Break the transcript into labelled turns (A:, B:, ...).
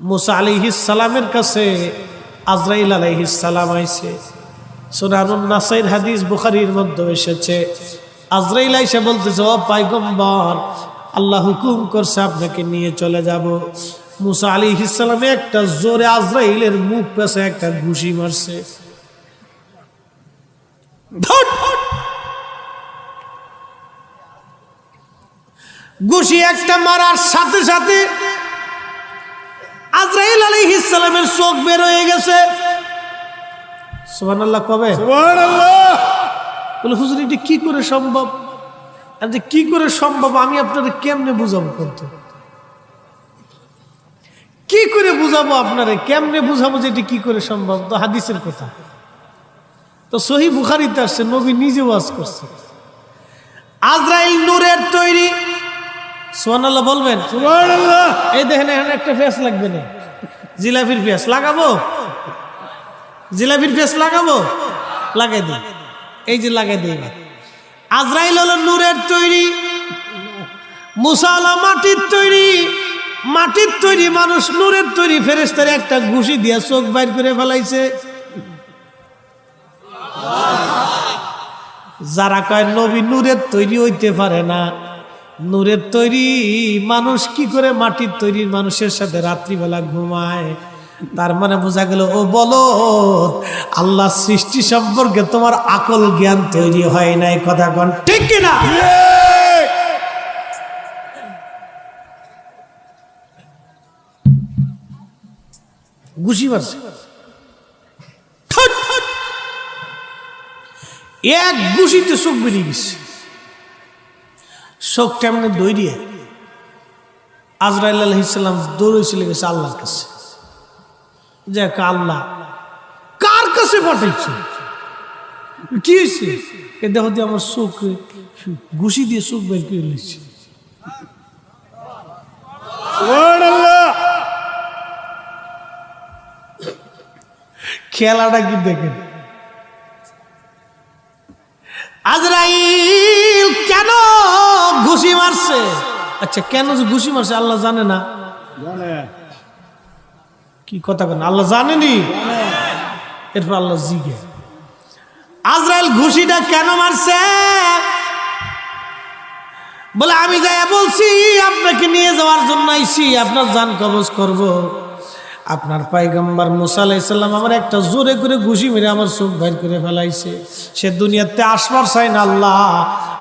A: মুসা আলাইহিস সালামের কাছে আজরাইল আলাইহিস সালাম আইছে। সুনানুন নাসাইর হাদিস, বুখারীর মধ্যে এসেছে। আজরাইল আইসা বলতেছে, ও পয়গম্বর, আল্লাহ হুকুম করছে আপনাকে নিয়ে চলে যাব। মুসা আলাইহিস সালামে একটা জোরে আজরাইলের মুখ পেছে একটা ঘুষি মারছে। ঘুষি একটা মারার সাথে সাথে আজরাইল আলাইহিস সালামের চোখ বের হয়ে গেছে। সুবহানাল্লাহ কবে?
B: সুবহানাল্লাহ।
A: বলে হুজুর এটা কি করে সম্ভব? আরে কি করে সম্ভব আমি আপনাদের কেমনে বুঝাবো? কিন্তু কি করে বুঝাবো আপনারে, কেমনে বুঝাবো যে এটা কি করে সম্ভব? তো হাদিসের কথা তো সহিহ বুখারীতে আসছে, নবী নিজে ওয়াজ করছে। আজরাইল নূরের তৈরি। সুবহানাল্লাহ বলবেন?
B: সুবহানাল্লাহ।
A: এই দেখেন এখানে একটা ফেস লাগবে না, জিলাপির ফেস লাগাবো, জিলাপির ফেস লাগাবো, লাগাই দিই, এই যে লাগাই দিই। আজরাইল হলো নূরের তৈরি, মুসা হলো মাটির তৈরি। মাটির তৈরি মানুষ নূরের তৈরি। ফেরেশতার একটা ঘুষি দিয়া চোখ বাইর করে ফেলাইছে। যারা কয় নবী নূরের তৈরি হইতে পারে না, নূরের তৈরি মানুষ কি করে মাটির তৈরি মানুষের সাথে রাত্রিবেলা ঘুমায়, তার মানে বোঝা গেল ও বলো আল্লাহ সৃষ্টি সম্পর্কে তোমার আকল জ্ঞান তৈরি হয় নাই। কথা কোন ঠিক কিনা? ঘুষি মারছে, এক ঘুষিতে চোখ বেরিয়ে গেছে। চোখটা এমনি দৌড়িয়ে আজরাইল আলাইহিস সালাম দৌড়ে চলে গেছে আল্লাহর কাছে। যে আল্লাহ কার কাছে পাঠাইছে? কি হয়েছে? দেখো দিয়ে আমার চোখ ঘুষি দিয়ে চোখ বের করে নিচ্ছে। খেলাটা কি দেখেন, আজরাইল কেন ঘুষি মারছে? আচ্ছা কেন যে ঘুষি মারছে আল্লাহ জানে না? কি কথা কেন আল্লাহ জানেনি? এরপর আল্লাহ জিজ্ঞে আজরাইল ঘুষিটা কেন মারছে? বলে আমি যাই বলছি আপনাকে নিয়ে যাওয়ার জন্য আইছি, আপনার জান কবজ করব। আপনার পয়গম্বর মুসা আলাইহিস সালাম আমার একটা জোরে করে ঘুষি মেরে আমার চোখ বাইর করে ফেলাইছে। সে দুনিয়াতে আসবার চাই না আল্লাহ,